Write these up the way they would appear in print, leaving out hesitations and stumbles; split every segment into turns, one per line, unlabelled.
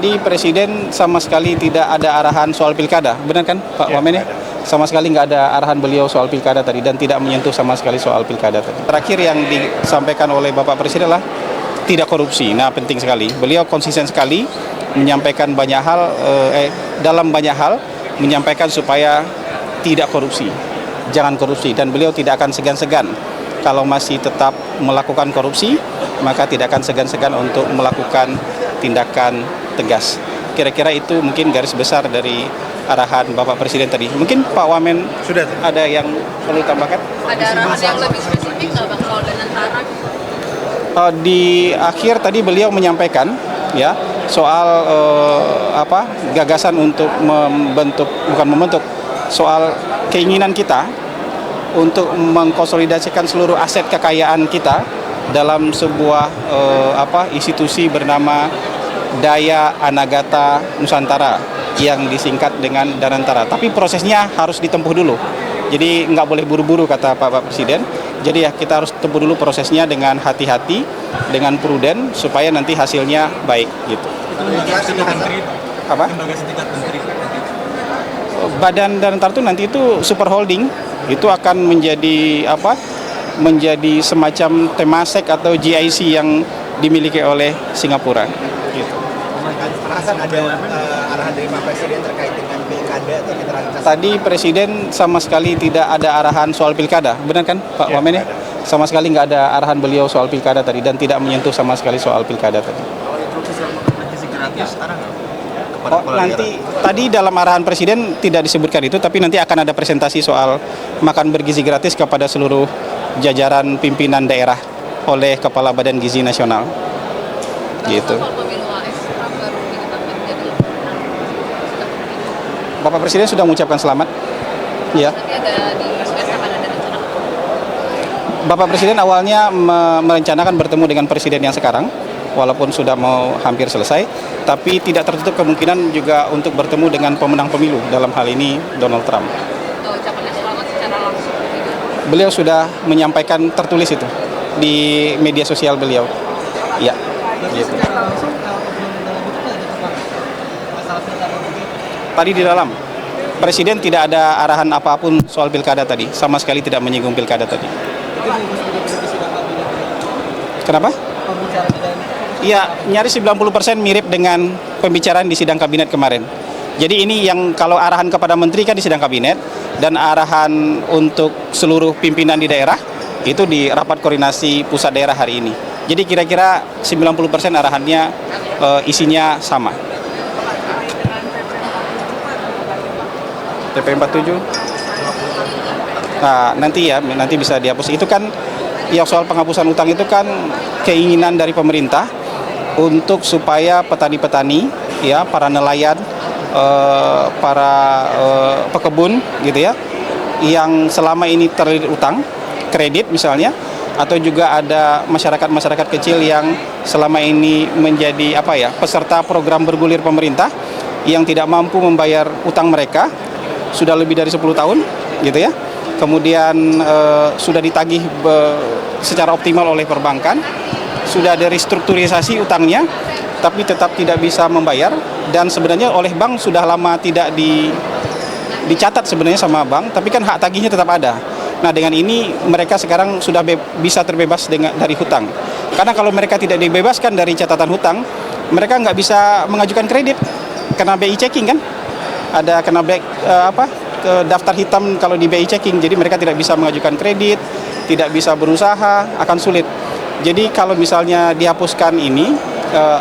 Di Presiden sama sekali tidak ada arahan soal pilkada, benar kan Pak Wamen ya? Sama sekali nggak ada arahan beliau soal pilkada tadi dan tidak menyentuh sama sekali soal pilkada tadi. Terakhir yang disampaikan oleh Bapak Presiden adalah tidak korupsi. Nah, penting sekali. Beliau konsisten sekali menyampaikan banyak hal, dalam banyak hal menyampaikan supaya tidak korupsi, jangan korupsi, dan beliau tidak akan segan-segan kalau masih tetap melakukan korupsi, maka tidak akan segan-segan untuk melakukan tindakan tegas. Kira-kira itu mungkin garis besar dari arahan Bapak Presiden tadi. Mungkin Pak Wamen sudah ada yang perlu tambahkan?
Ada arahan yang lebih spesifik nggak Bang soal Danantara?
Di akhir tadi beliau menyampaikan ya soal gagasan untuk soal keinginan kita untuk mengkonsolidasikan seluruh aset kekayaan kita dalam sebuah institusi bernama Daya Anagata Nusantara yang disingkat dengan Danantara. Tapi prosesnya harus ditempuh dulu. Jadi nggak boleh buru-buru kata Pak Presiden. Jadi ya kita harus tempuh dulu prosesnya dengan hati-hati, dengan prudent supaya nanti hasilnya baik gitu. Apa? Badan Danantara itu nanti itu super holding, itu akan menjadi menjadi semacam Temasek atau GIC yang dimiliki oleh Singapura. Gitu.
Ada arahan dari Pak Presiden terkait dengan pilkada atau netralitas?
Tadi Presiden sama sekali tidak ada arahan soal pilkada, benar kan Pak Wamen ya? Sama sekali nggak ada arahan beliau soal pilkada tadi dan tidak menyentuh sama sekali soal pilkada tadi.
Kalau instruksi selama bergizi gratis, arah
nanti tadi dalam arahan Presiden tidak disebutkan itu, tapi nanti akan ada presentasi soal makan bergizi gratis kepada seluruh jajaran pimpinan daerah oleh Kepala Badan Gizi Nasional. Gitu. Bapak Presiden sudah mengucapkan selamat. Ya. Bapak Presiden awalnya merencanakan bertemu dengan Presiden yang sekarang, walaupun sudah mau hampir selesai, tapi tidak tertutup kemungkinan juga untuk bertemu dengan pemenang pemilu, dalam hal ini Donald Trump. Beliau sudah menyampaikan tertulis itu di media sosial beliau. Ya. Gitu. Tadi di dalam Presiden tidak ada arahan apapun soal pilkada tadi, sama sekali tidak menyinggung pilkada tadi. Kenapa? Ya, nyaris 90% mirip dengan pembicaraan di sidang kabinet kemarin. Jadi ini yang kalau arahan kepada menteri kan di sidang kabinet, dan arahan untuk seluruh pimpinan di daerah itu di rapat koordinasi pusat daerah hari ini. Jadi kira-kira 90% arahannya isinya sama. TP 47. Nah, nanti bisa dihapus. Itu kan yang soal penghapusan utang itu kan keinginan dari pemerintah untuk supaya petani-petani, ya, para nelayan, para pekebun, gitu ya, yang selama ini terlilit utang, kredit misalnya, atau juga ada masyarakat kecil yang selama ini menjadi peserta program bergulir pemerintah yang tidak mampu membayar utang mereka sudah lebih dari 10 tahun, gitu ya. Kemudian sudah ditagih secara optimal oleh perbankan, sudah ada restrukturisasi utangnya, tapi tetap tidak bisa membayar, dan sebenarnya oleh bank sudah lama tidak dicatat sebenarnya sama bank, tapi kan hak tagihnya tetap ada. Nah, dengan ini mereka sekarang sudah bisa terbebas dari hutang. Karena kalau mereka tidak dibebaskan dari catatan hutang, mereka nggak bisa mengajukan kredit, kena BI checking kan? Ada kena daftar hitam kalau di BI checking, jadi mereka tidak bisa mengajukan kredit, tidak bisa berusaha, akan sulit. Jadi kalau misalnya dihapuskan ini,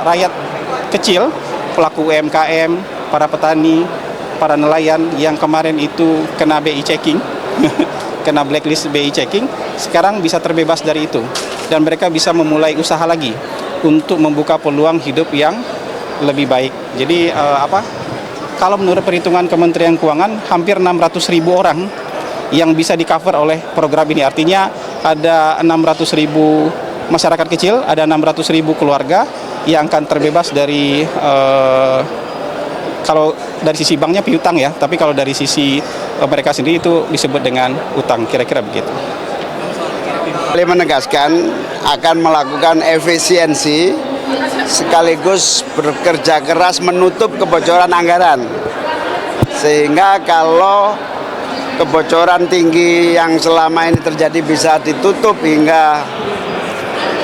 rakyat kecil, pelaku UMKM, para petani, para nelayan yang kemarin itu kena BI checking, kena blacklist BI checking, sekarang bisa terbebas dari itu. Dan mereka bisa memulai usaha lagi untuk membuka peluang hidup yang lebih baik. Jadi kalau menurut perhitungan Kementerian Keuangan, hampir 600.000 orang yang bisa di-cover oleh program ini. Artinya ada 600.000 masyarakat kecil, ada 600.000 keluarga yang akan terbebas dari, kalau dari sisi banknya piutang ya, tapi kalau dari sisi mereka sendiri itu disebut dengan utang, kira-kira begitu.
Menegaskan akan melakukan efisiensi sekaligus bekerja keras menutup kebocoran anggaran. Sehingga kalau kebocoran tinggi yang selama ini terjadi bisa ditutup hingga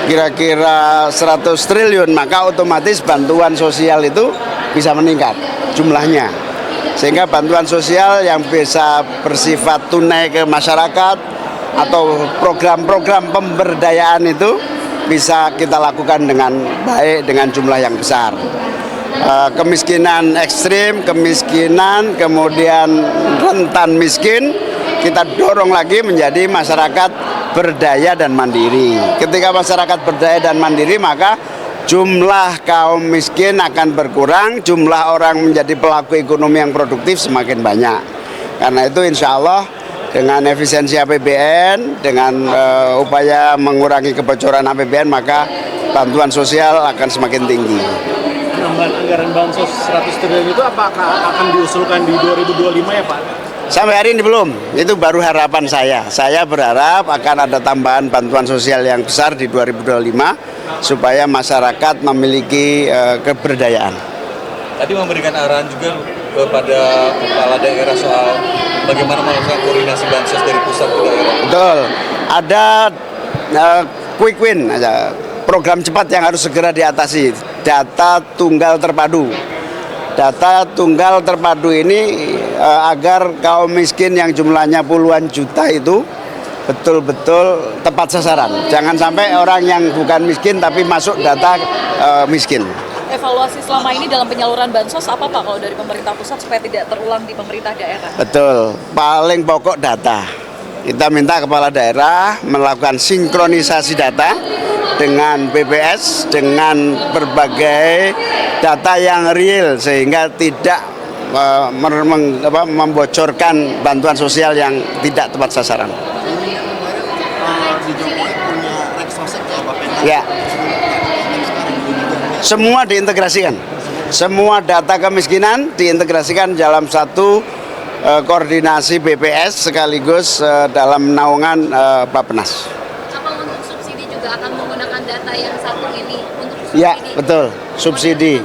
kira-kira 100 triliun, maka otomatis bantuan sosial itu bisa meningkat jumlahnya. Sehingga bantuan sosial yang bisa bersifat tunai ke masyarakat atau program-program pemberdayaan itu bisa kita lakukan dengan baik dengan jumlah yang besar. Kemiskinan ekstrim, kemiskinan, kemudian rentan miskin, kita dorong lagi menjadi masyarakat berdaya dan mandiri. Ketika masyarakat berdaya dan mandiri, maka jumlah kaum miskin akan berkurang, jumlah orang menjadi pelaku ekonomi yang produktif semakin banyak. Karena itu insya Allah dengan efisiensi APBN, dengan upaya mengurangi kebocoran APBN, maka bantuan sosial akan semakin tinggi.
Penambahan anggaran bansos 100 triliun itu apakah akan diusulkan di 2025 ya Pak?
Sampai hari ini belum, itu baru harapan saya. Saya berharap akan ada tambahan bantuan sosial yang besar di 2025 supaya masyarakat memiliki keberdayaan.
Tadi memberikan arahan juga kepada kepala daerah soal bagaimana melakukan koordinasi bansos dari pusat ke daerah.
Betul, ada quick win, program cepat yang harus segera diatasi. Data tunggal terpadu. Data tunggal terpadu ini agar kaum miskin yang jumlahnya puluhan juta itu betul-betul tepat sasaran. Jangan sampai orang yang bukan miskin tapi masuk data miskin.
Evaluasi selama ini dalam penyaluran bansos apa Pak kalau dari pemerintah pusat supaya tidak terulang di pemerintah daerah?
Betul, paling pokok data. Kita minta kepala daerah melakukan sinkronisasi data dengan BPS, dengan berbagai data yang real sehingga tidak membocorkan bantuan sosial yang tidak tepat sasaran. Ya, semua diintegrasikan, semua data kemiskinan diintegrasikan dalam satu koordinasi BPS sekaligus dalam naungan Bappenas.
Apa untuk subsidi juga akan menggunakan data yang satu ini untuk subsidi?
Ya, betul, subsidi.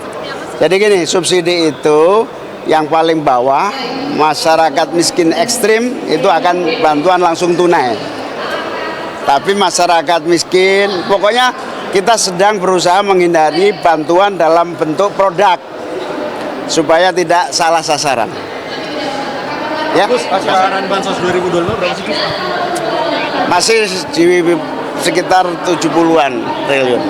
Jadi gini, subsidi itu yang paling bawah, masyarakat miskin ekstrim itu akan bantuan langsung tunai. Tapi masyarakat miskin, pokoknya kita sedang berusaha menghindari bantuan dalam bentuk produk supaya tidak salah sasaran. Ya,
Sasaran bansos 2025 berapa sih?
masih di sekitar 70-an triliun.